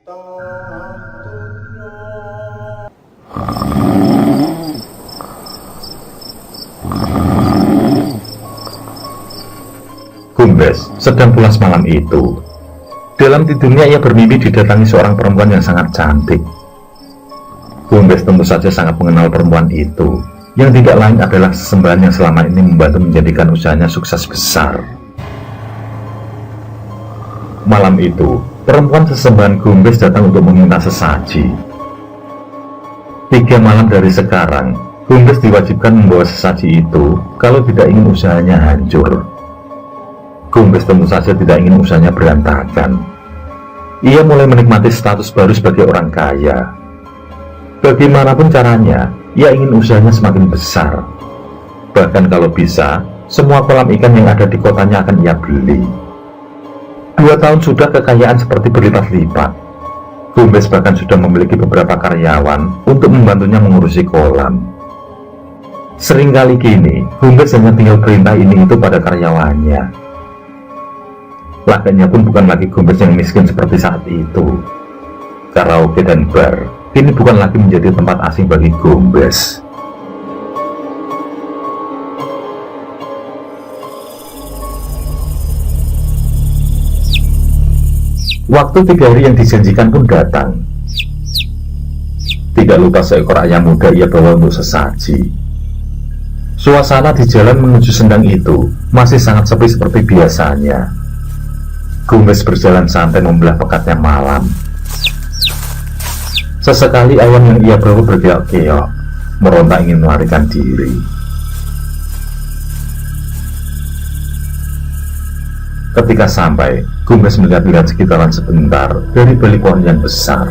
Gumbes sedang pulas malam itu. Dalam tidurnya ia bermimpi didatangi seorang perempuan yang sangat cantik. Gumbes tentu saja sangat mengenal perempuan itu, yang tidak lain adalah sesembahan yang selama ini membantu menjadikan usahanya sukses besar. Malam itu, perempuan sesembahan Gumbes datang untuk meminta sesaji. 3 malam dari sekarang, Gumbes diwajibkan membawa sesaji itu kalau tidak ingin usahanya hancur. Gumbes tentu saja tidak ingin usahanya berantakan. Ia mulai menikmati status baru sebagai orang kaya. Bagaimanapun caranya, ia ingin usahanya semakin besar. Bahkan kalau bisa, semua kolam ikan yang ada di kotanya akan ia beli. 2 tahun sudah kekayaan seperti berlipat-lipat. Gumbes bahkan sudah memiliki beberapa karyawan untuk membantunya mengurusi kolam. Seringkali kini, Gumbes hanya tinggal perintah ini itu pada karyawannya. Laganya pun bukan lagi Gumbes yang miskin seperti saat itu. Karaoke dan bar kini bukan lagi menjadi tempat asing bagi Gumbes. Waktu 3 hari yang dijanjikan pun datang. Tidak lupa seekor ayam muda ia bawa untuk sesaji. Suasana di jalan menuju sendang itu masih sangat sepi seperti biasanya. Gumbes berjalan santai membelah pekatnya malam. Sesekali ayam yang ia bawa bergeok-geok, meronta ingin melarikan diri. Ketika sampai, Gumbes melihat-lihat sekitaran sebentar dari balik pohon yang besar.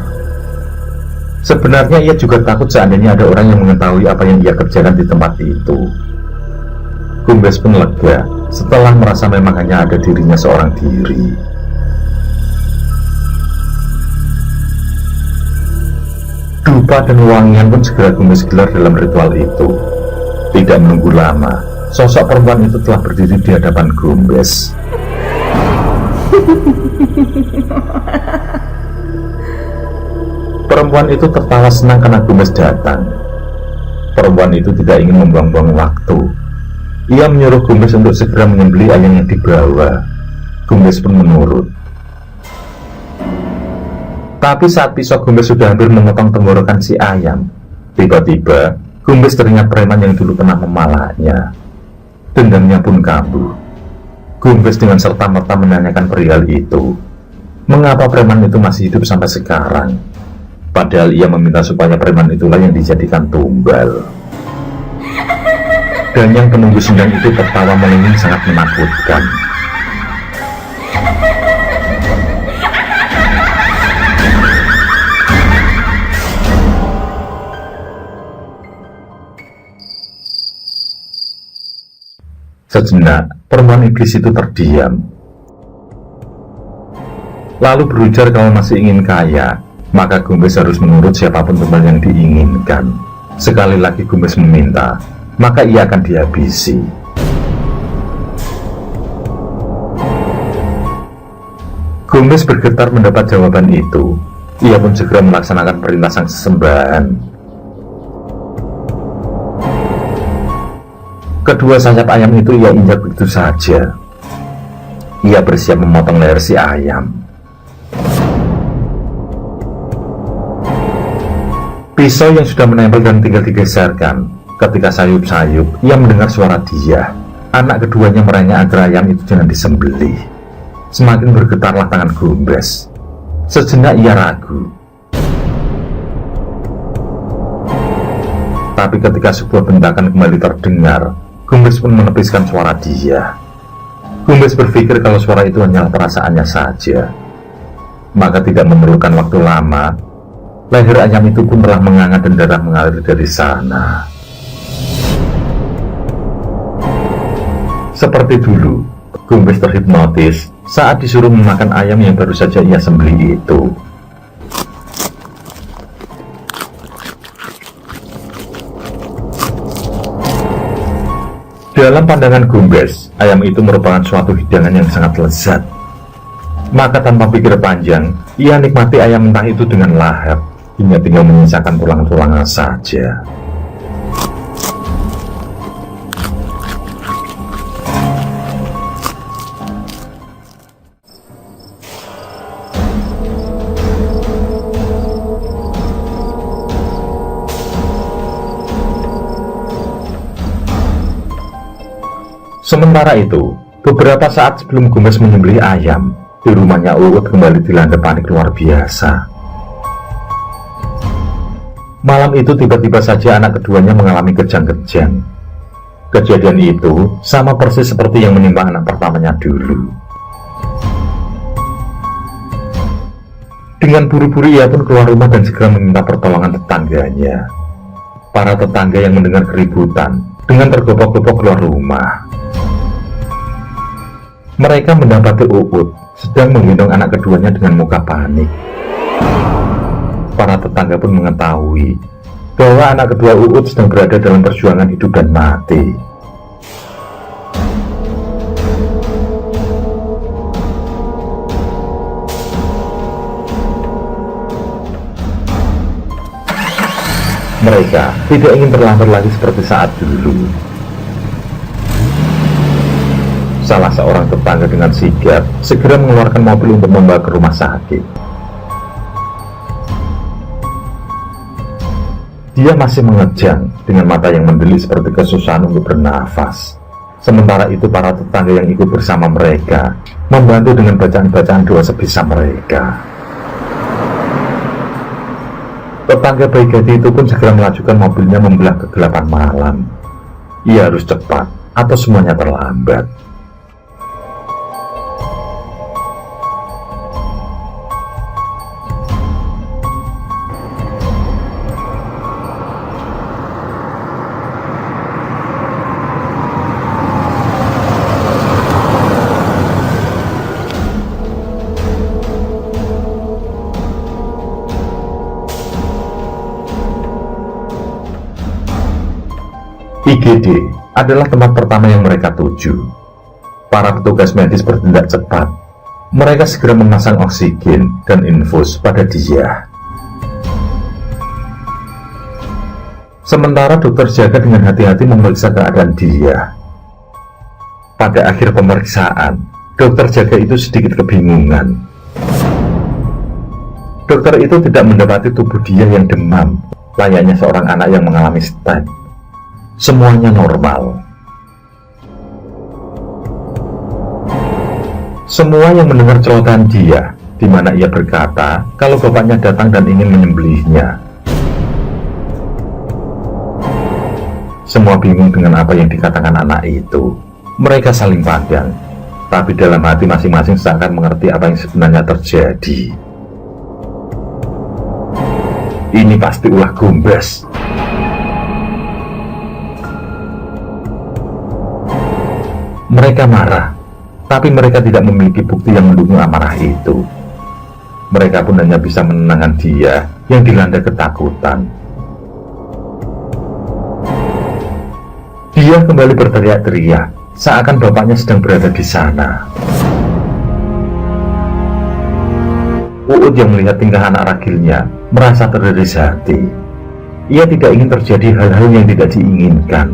Sebenarnya ia juga takut seandainya ada orang yang mengetahui apa yang ia kerjakan di tempat itu. Gumbes pun lega setelah merasa memang hanya ada dirinya seorang diri. Dupa dan wangian pun segera Gumbes gelar dalam ritual itu. Tidak menunggu lama, sosok perempuan itu telah berdiri di hadapan Gumbes. Perempuan itu tertawa senang karena Gumbes datang. Perempuan itu tidak ingin membuang-buang waktu. Ia menyuruh Gumbes untuk segera menyembelih ayam yang dibawa. Gumbes pun menurut. Tapi saat pisau Gumbes sudah hampir memotong tenggorokan si ayam, tiba-tiba Gumbes teringat preman yang dulu pernah memalaknya. Dendamnya pun kambuh. Gumbes dengan serta-merta menanyakan perihal itu. Mengapa preman itu masih hidup sampai sekarang? Padahal ia meminta supaya preman itulah yang dijadikan tumbal. Dan yang penunggu sendang itu tertawa melinging sangat menakutkan. Sejenak, perempuan iblis itu terdiam. Lalu berujar kalau masih ingin kaya, maka Gumbes harus menurut siapapun tumbal yang diinginkan. Sekali lagi Gumbes meminta, maka ia akan dihabisi. Gumbes bergetar mendapat jawaban itu. Ia pun segera melaksanakan perintah sang sesembahan. Kedua sayap ayam itu ia injak begitu saja. Ia bersiap memotong leher si ayam. Pisau yang sudah menempel dan tinggal digeserkan. Ketika sayup-sayup, ia mendengar suara dia. Anak keduanya merengek agar ayam itu jangan disembelih. Semakin bergetarlah tangan Gumbes. Sejenak ia ragu. Tapi ketika sebuah bentakan kembali terdengar, Gumbes pun menepiskan suara dia. Gumbes berpikir kalau suara itu hanyalah perasaannya saja. Maka tidak memerlukan waktu lama, leher ayam itu pun telah menganga dan darah mengalir dari sana. Seperti dulu, Gumbes terhipnotis saat disuruh memakan ayam yang baru saja ia sembelih itu. Dalam pandangan Gumbes, ayam itu merupakan suatu hidangan yang sangat lezat. Maka tanpa pikir panjang, ia nikmati ayam mentah itu dengan lahap, hingga tinggal menyisakan tulang-tulangnya saja. Sementara itu, beberapa saat sebelum Gombes menyembelih ayam, di rumahnya Uut kembali dilanda panik luar biasa. Malam itu tiba-tiba saja anak keduanya mengalami kejang-kejang. Kejadian itu sama persis seperti yang menimpa anak pertamanya dulu. Dengan buru-buru ia pun keluar rumah dan segera meminta pertolongan tetangganya. Para tetangga yang mendengar keributan dengan tergopok-gopok keluar rumah. Mereka mendapati Uut sedang menggendong anak keduanya dengan muka panik. Para tetangga pun mengetahui bahwa anak kedua Uut sedang berada dalam perjuangan hidup dan mati. Mereka tidak ingin terlambat lagi seperti saat dulu. Salah seorang tetangga dengan sigap segera mengeluarkan mobil untuk membawa ke rumah sakit. Dia masih mengejang dengan mata yang mendelik seperti kesusahan untuk bernafas. Sementara itu para tetangga yang ikut bersama mereka membantu dengan bacaan-bacaan doa sebisa mereka. Tetangga baik hati itu pun segera melajukan mobilnya membelah kegelapan malam. Ia harus cepat atau semuanya terlambat. IGD adalah tempat pertama yang mereka tuju. Para petugas medis bertindak cepat. Mereka segera memasang oksigen dan infus pada dia. Sementara dokter jaga dengan hati-hati memeriksa keadaan dia. Pada akhir pemeriksaan, dokter jaga itu sedikit kebingungan. Dokter itu tidak mendapati tubuh dia yang demam, layaknya seorang anak yang mengalami stroke. Semuanya normal. Semua yang mendengar celotehan dia, di mana ia berkata kalau bapaknya datang dan ingin menyembelihnya. Semua bingung dengan apa yang dikatakan anak itu. Mereka saling pandang, tapi dalam hati masing-masing seakan mengerti apa yang sebenarnya terjadi. Ini pasti ulah Gombes. Mereka marah, tapi mereka tidak memiliki bukti yang mendukung amarah itu. Mereka pun hanya bisa menenangkan dia yang dilanda ketakutan. Dia kembali berteriak-teriak, seakan bapaknya sedang berada di sana. Uut yang melihat tingkah anak ragilnya merasa teriris hati. Ia tidak ingin terjadi hal-hal yang tidak diinginkan.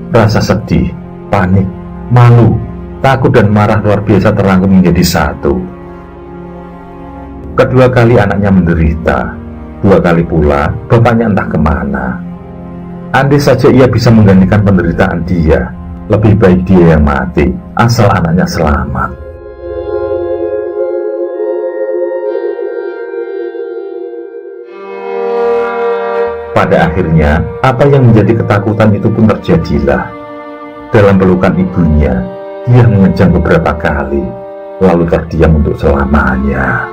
Rasa sedih, panik, malu, takut dan marah luar biasa terangkum menjadi satu. Kedua kali anaknya menderita, dua kali pula bapaknya entah kemana. Andai saja ia bisa menggantikan penderitaan dia, lebih baik dia yang mati, asal anaknya selamat. Pada akhirnya, apa yang menjadi ketakutan itu pun terjadilah. Dalam pelukan ibunya, dia mengejang beberapa kali, lalu terdiam untuk selamanya.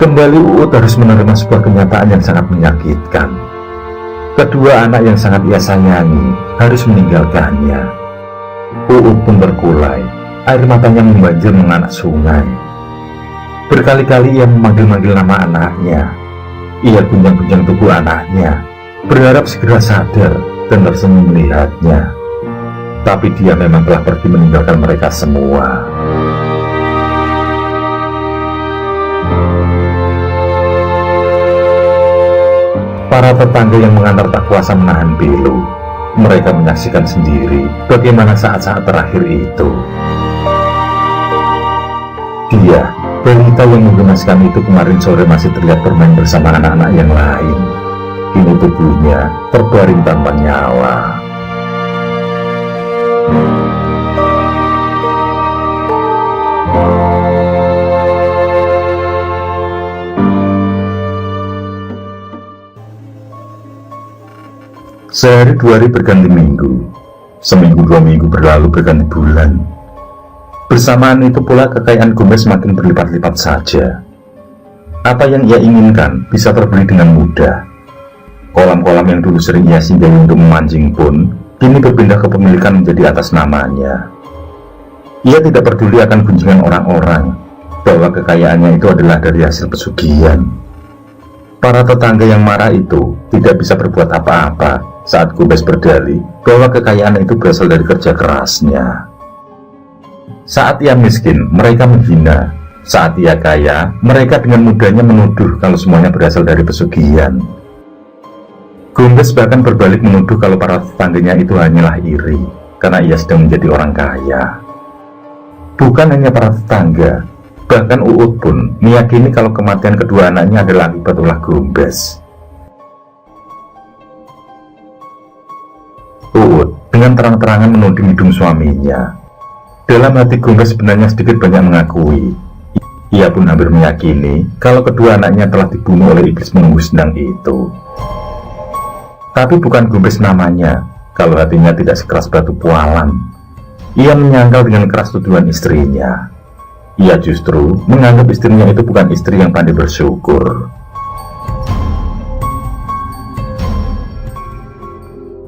Kembali Uut harus menerima sebuah kenyataan yang sangat menyakitkan. Kedua anak yang sangat ia sayangi harus meninggalkannya. Uut pun berkulai, air matanya membanjir menganak sungai. Berkali-kali ia memanggil-manggil nama anaknya. Ia gunjang-gunjang tubuh anaknya, berharap segera sadar dan tersenyum melihatnya. Tapi dia memang telah pergi meninggalkan mereka semua. Para tetangga yang mengantar tak kuasa menahan pilu. Mereka menyaksikan sendiri bagaimana saat-saat terakhir itu. Dia, balita yang menggemaskan itu, kemarin sore masih terlihat bermain bersama anak-anak yang lain. Kini tubuhnya terbaring tanpa nyawa. Sehari dua hari berganti minggu, seminggu dua minggu berlalu berganti bulan. Bersamaan itu pula kekayaan Gombes semakin berlipat-lipat saja. Apa yang ia inginkan bisa terbeli dengan mudah. Kolam-kolam yang dulu sering ia singgahi untuk memancing pun kini berpindah kepemilikan menjadi atas namanya. Ia tidak peduli akan gunjingan orang-orang bahwa kekayaannya itu adalah dari hasil pesugihan. Para tetangga yang marah itu tidak bisa berbuat apa-apa saat Gombes berdalih bahwa kekayaan itu berasal dari kerja kerasnya. Saat ia miskin, mereka menghina. Saat ia kaya, mereka dengan mudahnya menuduh kalau semuanya berasal dari pesugihan. Gombes bahkan berbalik menuduh kalau para tetangganya itu hanyalah iri karena ia sedang menjadi orang kaya. Bukan hanya para tetangga, bahkan Uut pun meyakini kalau kematian kedua anaknya adalah akibat ulah Gombes. Uut dengan terang-terangan menuding hidung suaminya. Dalam hati Gombes sebenarnya sedikit banyak mengakui. Ia pun hampir meyakini kalau kedua anaknya telah dibunuh oleh iblis menembus sedang itu. Tapi bukan Gombes namanya kalau hatinya tidak sekeras batu pualam. Ia menyangkal dengan keras tuduhan istrinya. Ia justru menganggap istrinya itu bukan istri yang pandai bersyukur.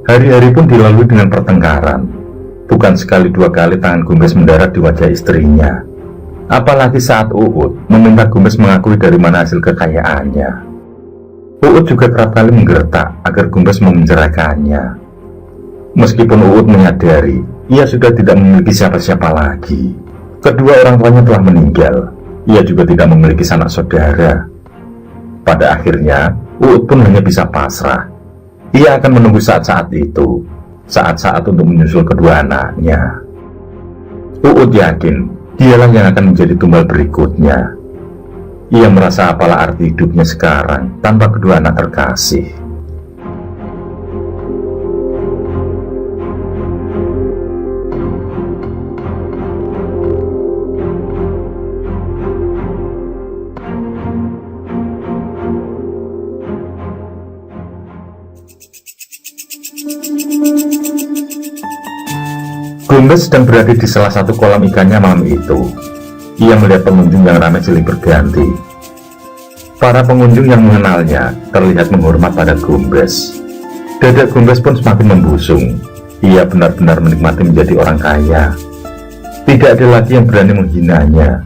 Hari-hari pun dilalui dengan pertengkaran. Bukan sekali dua kali tangan Gombes mendarat di wajah istrinya. Apalagi saat Uut meminta Gombes mengakui dari mana hasil kekayaannya. Uut juga kerap kali menggertak agar Gombes mau menceraikannya. Meskipun Uut menyadari ia sudah tidak memiliki siapa-siapa lagi. Kedua orang tuanya telah meninggal. Ia juga tidak memiliki sanak saudara. Pada akhirnya Uut pun hanya bisa pasrah. Ia akan menunggu saat-saat itu, saat-saat untuk menyusul kedua anaknya. Uut yakin dialah yang akan menjadi tumbal berikutnya. Ia merasa apalah arti hidupnya sekarang tanpa kedua anak terkasih. Gombes sedang berada di salah satu kolam ikannya malam itu. Ia melihat pengunjung yang ramai silih berganti. Para pengunjung yang mengenalnya terlihat menghormat pada Gombes. Dada Gombes pun semakin membusung. Ia benar-benar menikmati menjadi orang kaya. Tidak ada lagi yang berani menghinanya.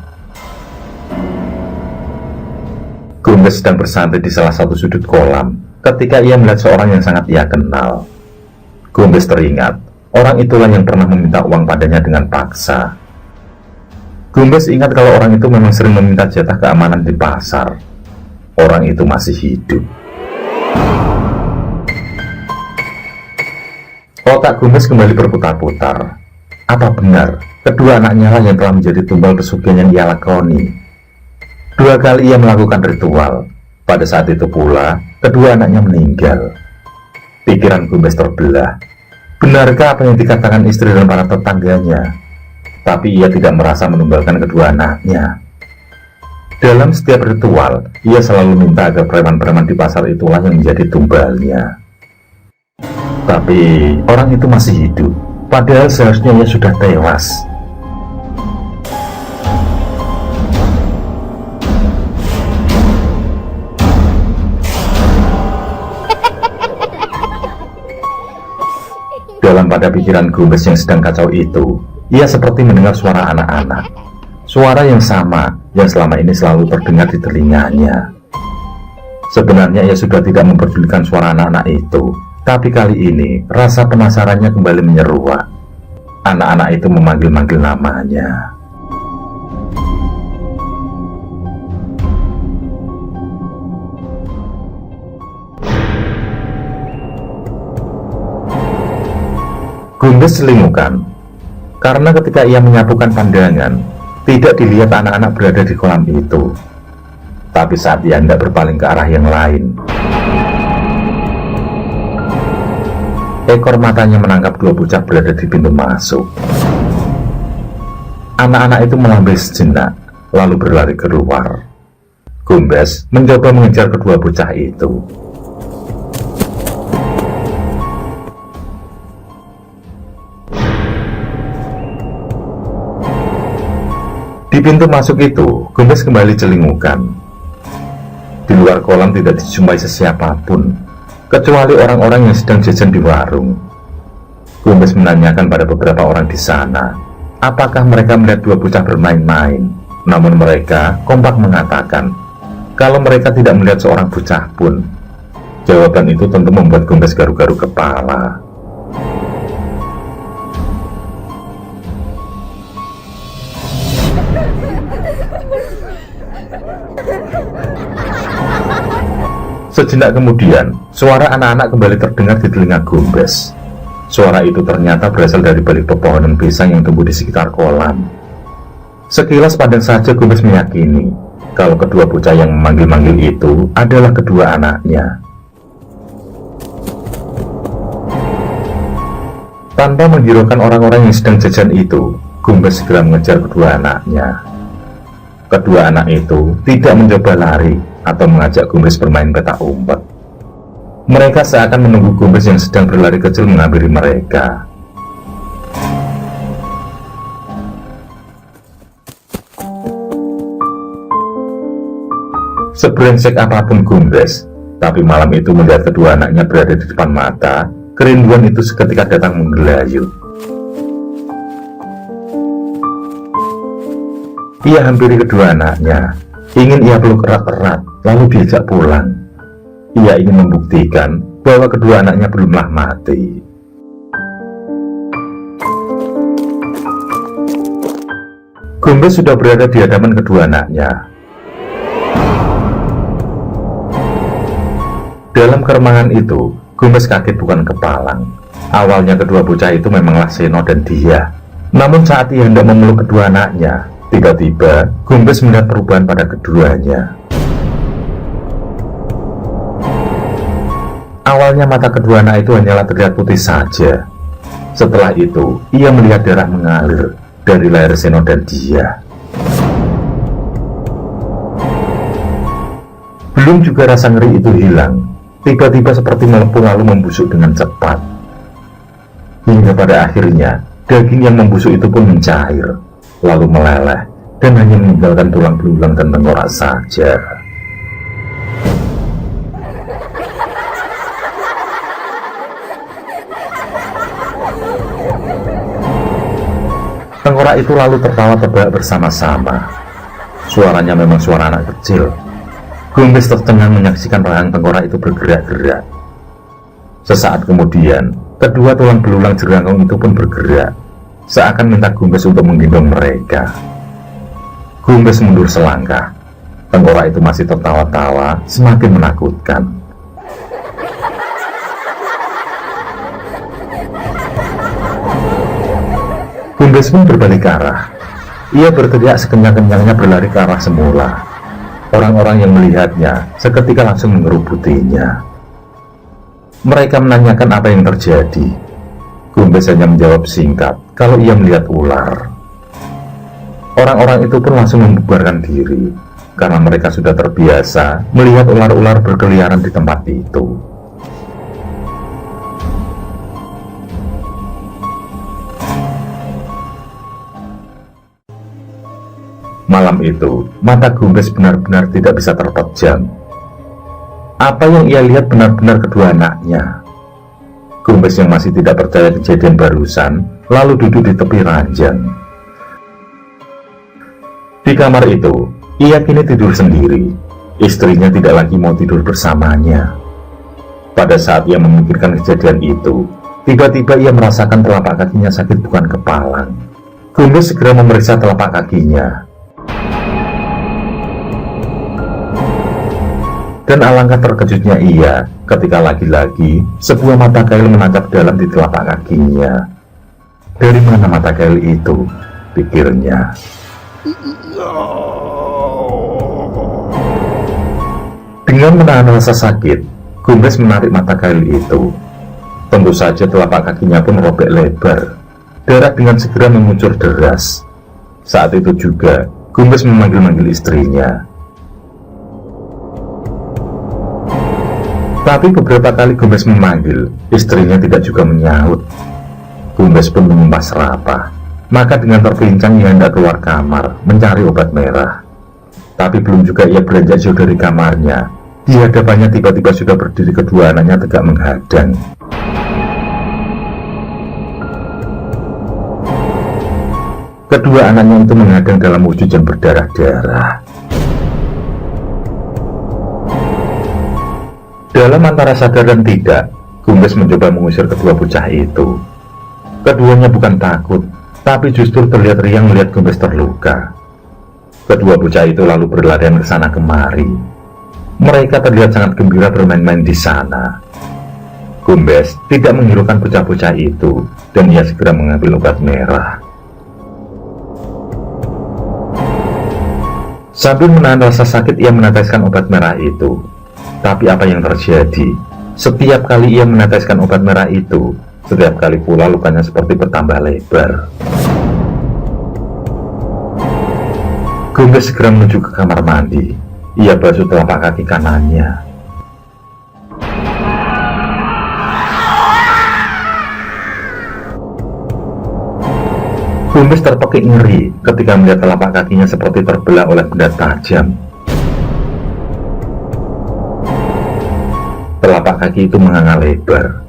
Gombes sedang bersantai di salah satu sudut kolam ketika ia melihat seorang yang sangat ia kenal. Gombes teringat orang itulah yang pernah meminta uang padanya dengan paksa. Gombes ingat kalau orang itu memang sering meminta jatah keamanan di pasar. Orang itu masih hidup. Otak Gombes kembali berputar-putar. Apa benar kedua anaknya lah yang telah menjadi tumbal pesugihan yang ia lakoni? 2 kali ia melakukan ritual. Pada saat itu pula kedua anaknya meninggal. Pikiran Gombes terbelah. Benarkah apa yang dikatakan istri dan para tetangganya? Tapi ia tidak merasa menumbalkan kedua anaknya. Dalam setiap ritual, ia selalu minta agar preman-preman di pasar itulah yang menjadi tumbalnya. Tapi orang itu masih hidup, padahal seharusnya ia sudah tewas. Dalam pada pikiran Gombes yang sedang kacau itu, ia seperti mendengar suara anak-anak. Suara yang sama yang selama ini selalu terdengar di telinganya. Sebenarnya ia sudah tidak memperdulikan suara anak-anak itu, tapi kali ini rasa penasarannya kembali menyeruak. Anak-anak itu memanggil-manggil namanya. Gumbes selingukan, karena ketika ia menyapukan pandangan, tidak dilihat anak-anak berada di kolam itu. Tapi saat ia hendak berpaling ke arah yang lain, ekor matanya menangkap dua bocah berada di pintu masuk. Anak-anak itu melambai sejenak, lalu berlari keluar. Gumbes mencoba mengejar kedua bocah itu. Di pintu masuk itu, Gumbes kembali celingukan. Di luar kolam tidak dijumpai sesiapapun, kecuali orang-orang yang sedang jajan di warung. Gumbes menanyakan pada beberapa orang di sana, apakah mereka melihat dua bocah bermain-main. Namun mereka kompak mengatakan, kalau mereka tidak melihat seorang bocah pun. Jawaban itu tentu membuat Gumbes garu-garu kepala. Sejenak kemudian, suara anak-anak kembali terdengar di telinga Gumbes. Suara itu ternyata berasal dari balik pepohonan pisang yang tumbuh di sekitar kolam. Sekilas pandang saja Gumbes meyakini kalau kedua bocah yang memanggil-manggil itu adalah kedua anaknya. Tanpa menghiraukan orang-orang yang sedang jajan itu, Gumbes segera mengejar kedua anaknya. Kedua anak itu tidak mencoba lari atau mengajak Gumbes bermain petak umpet. Mereka seakan menunggu Gumbes yang sedang berlari kecil menghampiri mereka. Sebrengsek apapun Gumbes, tapi malam itu melihat kedua anaknya berada di depan mata, kerinduan itu seketika datang menggelayut. Ia hampiri kedua anaknya, ingin ia peluk erat-erat, lalu diajak pulang. Ia ingin membuktikan bahwa kedua anaknya belumlah mati. Gumbes sudah berada di hadapan kedua anaknya. Dalam keremangan itu, Gumbes kaget bukan kepalang. Awalnya kedua bocah itu memanglah Seno dan dia. Namun saat ia hendak memeluk kedua anaknya, tiba-tiba Gumbes melihat perubahan pada keduanya. Awalnya mata kedua anak itu hanyalah terlihat putih saja. Setelah itu, ia melihat darah mengalir dari leher Seno dan dia. Belum juga rasa ngeri itu hilang, tiba-tiba seperti melepuh lalu membusuk dengan cepat. Hingga pada akhirnya, daging yang membusuk itu pun mencair, lalu meleleh, dan hanya meninggalkan tulang belulang dan tengkorak saja. Tengkorak itu lalu tertawa terbahak bersama-sama. Suaranya memang suara anak kecil. Gumbes tercengang menyaksikan rahang tengkorak itu bergerak-gerak. Sesaat kemudian, kedua tulang belulang jerangkong itu pun bergerak, seakan minta Gumbes untuk menggendong mereka. Gumbes mundur selangkah. Tengkorak itu masih tertawa-tawa, semakin menakutkan. Gumbes pun berbalik arah. Ia berteriak sekencang-kencangnya berlari ke arah semula. Orang-orang yang melihatnya seketika langsung mengerubutinya. Mereka menanyakan apa yang terjadi. Gumbes hanya menjawab singkat kalau ia melihat ular. Orang-orang itu pun langsung membubarkan diri, karena mereka sudah terbiasa melihat ular-ular berkeliaran di tempat itu. Malam itu, mata Gumbes benar-benar tidak bisa terpejam. Apa yang ia lihat benar-benar kedua anaknya. Gumbes yang masih tidak percaya kejadian barusan, lalu duduk di tepi ranjang. Di kamar itu, ia kini tidur sendiri. istrinya tidak lagi mau tidur bersamanya. Pada saat ia memikirkan kejadian itu, tiba-tiba ia merasakan telapak kakinya sakit bukan kepalang. Gombes segera memeriksa telapak kakinya. Dan alangkah terkejutnya ia ketika lagi-lagi sebuah mata kail menancap dalam di telapak kakinya. Dari mana mata kail itu? Pikirnya. Dengan menahan rasa sakit, Gombes menarik mata kail itu. Tentu saja telapak kakinya pun robek lebar. Darah dengan segera mengucur deras. Saat itu juga Gombes memanggil-manggil istrinya. Tapi beberapa kali Gombes memanggil, istrinya tidak juga menyaut. Gombes pun menyumpah serapah. Maka dengan terpincang ia hendak keluar kamar mencari obat merah. Tapi belum juga ia beranjak jauh dari kamarnya, di hadapannya tiba-tiba sudah berdiri kedua anaknya tegak menghadang. Kedua anaknya itu menghadang dalam wujud yang berdarah-darah. Dalam antara sadar dan tidak, Gombes mencoba mengusir kedua bocah itu. Keduanya bukan takut, tapi justru terlihat riang melihat Gombes terluka. Kedua bocah itu lalu berlarian ke sana kemari. Mereka terlihat sangat gembira bermain-main di sana. Gombes tidak menghiraukan bocah-bocah itu, dan ia segera mengambil obat merah. Sambil menahan rasa sakit, ia meneteskan obat merah itu. Tapi apa yang terjadi? Setiap kali ia meneteskan obat merah itu, setiap kali pula lukanya seperti bertambah lebar. Gombes segera menuju ke kamar mandi. Ia basuh telapak kaki kanannya. Gombes terpekik ngeri ketika melihat telapak kakinya seperti terbelah oleh benda tajam. Telapak kaki itu menganga lebar.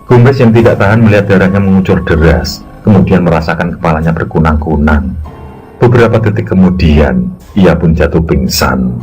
Gombes yang tidak tahan melihat darahnya mengucur deras, kemudian merasakan kepalanya berkunang-kunang. Beberapa detik kemudian, ia pun jatuh pingsan.